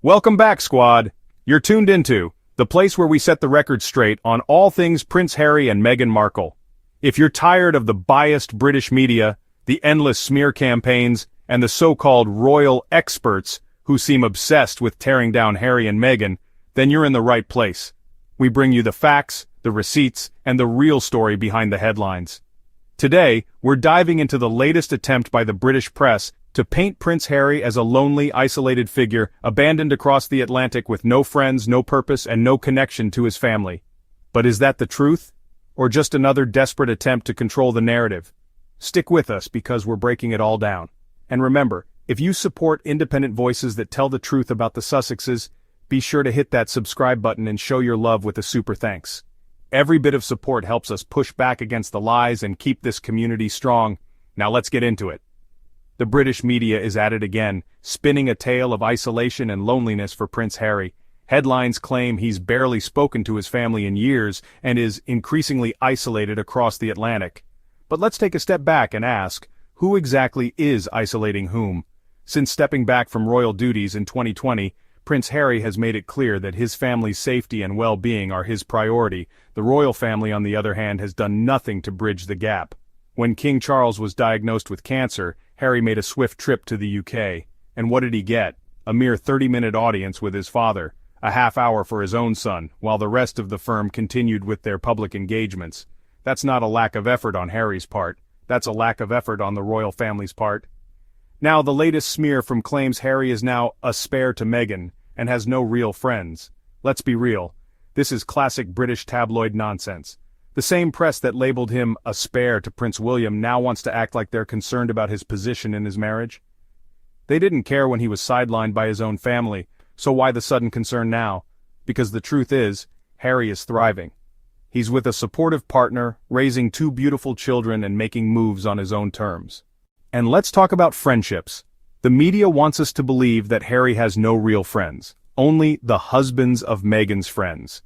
Welcome back, squad. You're tuned into the place where we set the record straight on all things Prince Harry and Meghan Markle. If you're tired of the biased British media, the endless smear campaigns, and the so-called royal experts who seem obsessed with tearing down Harry and Meghan, then you're in the right place. We bring you the facts, the receipts, and the real story behind the headlines. Today, we're diving into the latest attempt by the British press to paint Prince Harry as a lonely, isolated figure, abandoned across the Atlantic with no friends, no purpose, and no connection to his family. But is that the truth? Or just another desperate attempt to control the narrative? Stick with us because we're breaking it all down. And remember, if you support independent voices that tell the truth about the Sussexes, be sure to hit that subscribe button and show your love with a super thanks. Every bit of support helps us push back against the lies and keep this community strong. Now let's get into it. The British media is at it again, spinning a tale of isolation and loneliness for Prince Harry. Headlines claim he's barely spoken to his family in years and is increasingly isolated across the Atlantic. But let's take a step back and ask, who exactly is isolating whom? Since stepping back from royal duties in 2020, Prince Harry has made it clear that his family's safety and well-being are his priority. The royal family, on the other hand, has done nothing to bridge the gap. When King Charles was diagnosed with cancer, Harry made a swift trip to the UK. And what did he get? A mere 30-minute audience with his father, a half hour for his own son, while the rest of the firm continued with their public engagements. That's not a lack of effort on Harry's part. That's a lack of effort on the royal family's part. Now, the latest smear from claims Harry is now a spare to Meghan and has no real friends. Let's be real. This is classic British tabloid nonsense. The same press that labeled him a spare to Prince William now wants to act like they're concerned about his position in his marriage. They didn't care when he was sidelined by his own family, so why the sudden concern now? Because the truth is, Harry is thriving. He's with a supportive partner, raising two beautiful children and making moves on his own terms. And let's talk about friendships. The media wants us to believe that Harry has no real friends, only the husbands of Meghan's friends.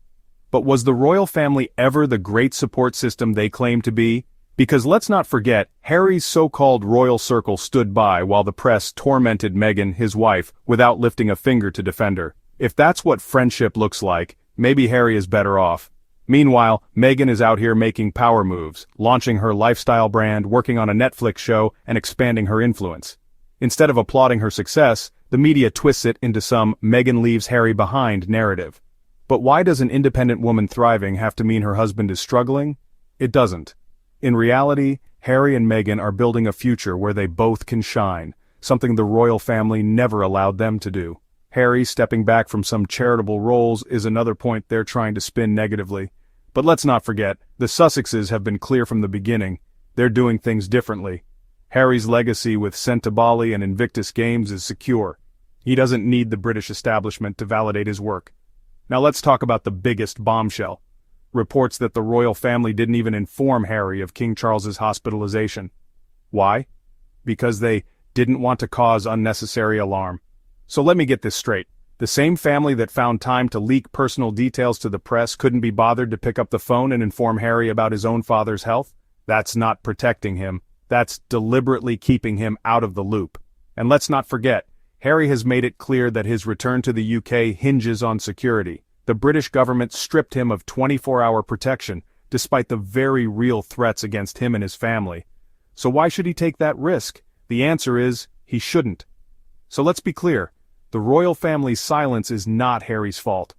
But was the royal family ever the great support system they claimed to be? Because let's not forget, Harry's so-called royal circle stood by while the press tormented Meghan, his wife, without lifting a finger to defend her. If that's what friendship looks like, maybe Harry is better off. Meanwhile, Meghan is out here making power moves, launching her lifestyle brand, working on a Netflix show, and expanding her influence. Instead of applauding her success, the media twists it into some "Meghan leaves Harry behind" narrative. But why does an independent woman thriving have to mean her husband is struggling? It doesn't. In reality, Harry and Meghan are building a future where they both can shine, something the royal family never allowed them to do. Harry stepping back from some charitable roles is another point they're trying to spin negatively. But let's not forget, the Sussexes have been clear from the beginning. They're doing things differently. Harry's legacy with Bali and Invictus Games is secure. He doesn't need the British establishment to validate his work. Now let's talk about the biggest bombshell. Reports that the royal family didn't even inform Harry of King Charles's hospitalization. Why? Because they didn't want to cause unnecessary alarm. So let me get this straight. The same family that found time to leak personal details to the press couldn't be bothered to pick up the phone and inform Harry about his own father's health? That's not protecting him. That's deliberately keeping him out of the loop. And let's not forget, Harry has made it clear that his return to the UK hinges on security. The British government stripped him of 24-hour protection, despite the very real threats against him and his family. So why should he take that risk? The answer is, he shouldn't. So let's be clear, the royal family's silence is not Harry's fault.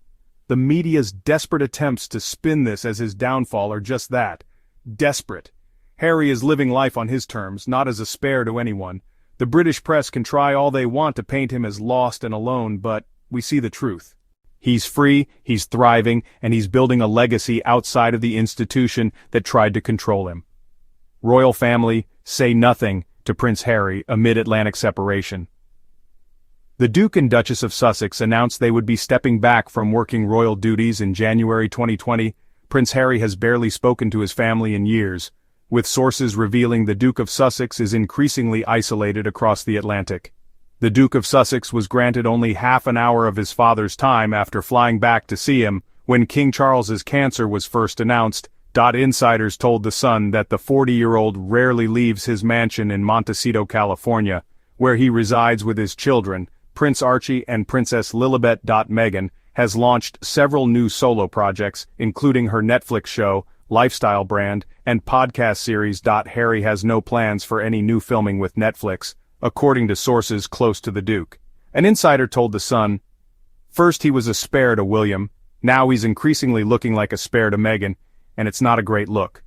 The media's desperate attempts to spin this as his downfall are just that, desperate. Harry is living life on his terms, not as a spare to anyone. The British press can try all they want to paint him as lost and alone, but we see the truth. He's free, he's thriving, and he's building a legacy outside of the institution that tried to control him. Royal family, say nothing to Prince Harry amid Atlantic separation. The Duke and Duchess of Sussex announced they would be stepping back from working royal duties in January 2020. Prince Harry has barely spoken to his family in years, with sources revealing the Duke of Sussex is increasingly isolated across the Atlantic. The Duke of Sussex was granted only half an hour of his father's time after flying back to see him when King Charles's cancer was first announced. Insiders told The Sun that the 40-year-old rarely leaves his mansion in Montecito, California, where he resides with his children, Prince Archie and Princess Lilibet. Meghan has launched several new solo projects, including her Netflix show, lifestyle brand, and podcast series. Harry has no plans for any new filming with Netflix, according to sources close to the Duke. An insider told The Sun, "First he was a spare to William, now he's increasingly looking like a spare to Meghan, and it's not a great look."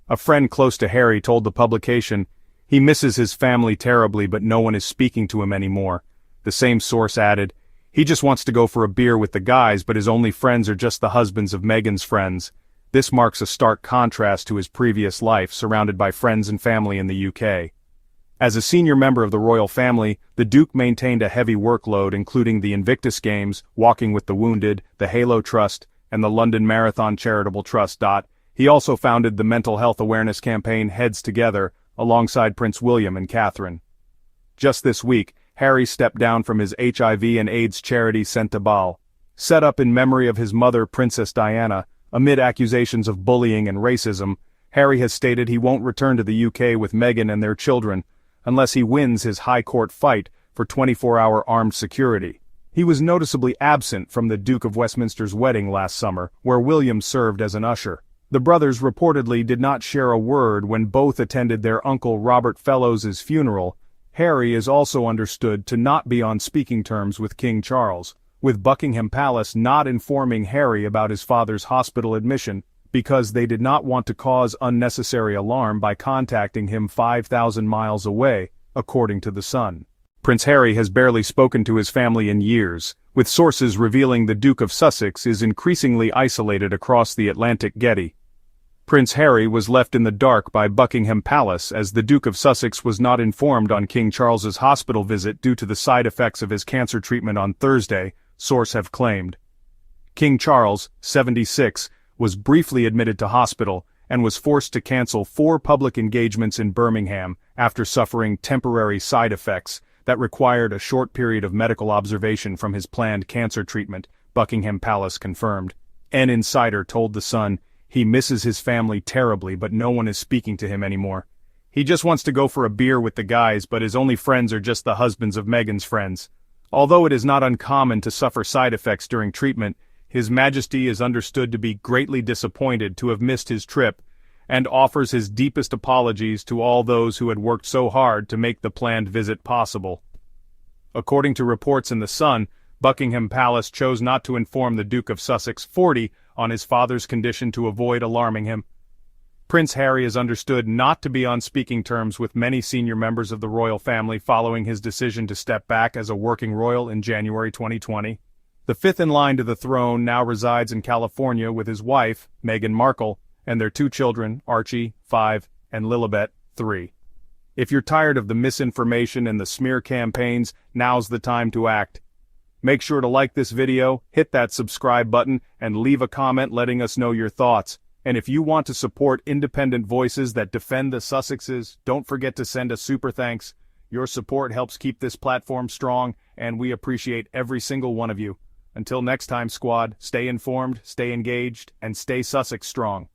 A friend close to Harry told the publication, "He misses his family terribly, but no one is speaking to him anymore." The same source added, "He just wants to go for a beer with the guys, but his only friends are just the husbands of Meghan's friends." This marks a stark contrast to his previous life, surrounded by friends and family in the UK. As a senior member of the royal family, the Duke maintained a heavy workload, including the Invictus Games, Walking with the Wounded, the Halo Trust, and the London Marathon Charitable Trust. He also founded the mental health awareness campaign Heads Together, alongside Prince William and Catherine. Just this week, Harry stepped down from his HIV and AIDS charity Senta Bal, set up in memory of his mother Princess Diana. Amid accusations of bullying and racism, Harry has stated he won't return to the UK with Meghan and their children, unless he wins his High Court fight for 24-hour armed security. He was noticeably absent from the Duke of Westminster's wedding last summer, where William served as an usher. The brothers reportedly did not share a word when both attended their uncle Robert Fellowes' funeral. Harry is also understood to not be on speaking terms with King Charles, with Buckingham Palace not informing Harry about his father's hospital admission, because they did not want to cause unnecessary alarm by contacting him 5,000 miles away, according to The Sun. Prince Harry has barely spoken to his family in years, with sources revealing the Duke of Sussex is increasingly isolated across the Atlantic. Getty. Prince Harry was left in the dark by Buckingham Palace as the Duke of Sussex was not informed on King Charles's hospital visit due to the side effects of his cancer treatment on Thursday, sources have claimed. King Charles, 76, was briefly admitted to hospital and was forced to cancel 4 public engagements in Birmingham after suffering temporary side effects that required a short period of medical observation from his planned cancer treatment, Buckingham Palace confirmed. An insider told The Sun, "He misses his family terribly, but no one is speaking to him anymore. He just wants to go for a beer with the guys, but his only friends are just the husbands of Meghan's friends." Although it is not uncommon to suffer side effects during treatment, His Majesty is understood to be greatly disappointed to have missed his trip, and offers his deepest apologies to all those who had worked so hard to make the planned visit possible. According to reports in The Sun, Buckingham Palace chose not to inform the Duke of Sussex, 40, on his father's condition to avoid alarming him. Prince Harry is understood not to be on speaking terms with many senior members of the royal family following his decision to step back as a working royal in January 2020. The fifth in line to the throne now resides in California with his wife, Meghan Markle, and their 2 children, Archie, 5, and Lilibet, 3. If you're tired of the misinformation and the smear campaigns, now's the time to act. Make sure to like this video, hit that subscribe button, and leave a comment letting us know your thoughts. And if you want to support independent voices that defend the Sussexes, don't forget to send a super thanks. Your support helps keep this platform strong, and we appreciate every single one of you. Until next time, squad, stay informed, stay engaged, and stay Sussex strong.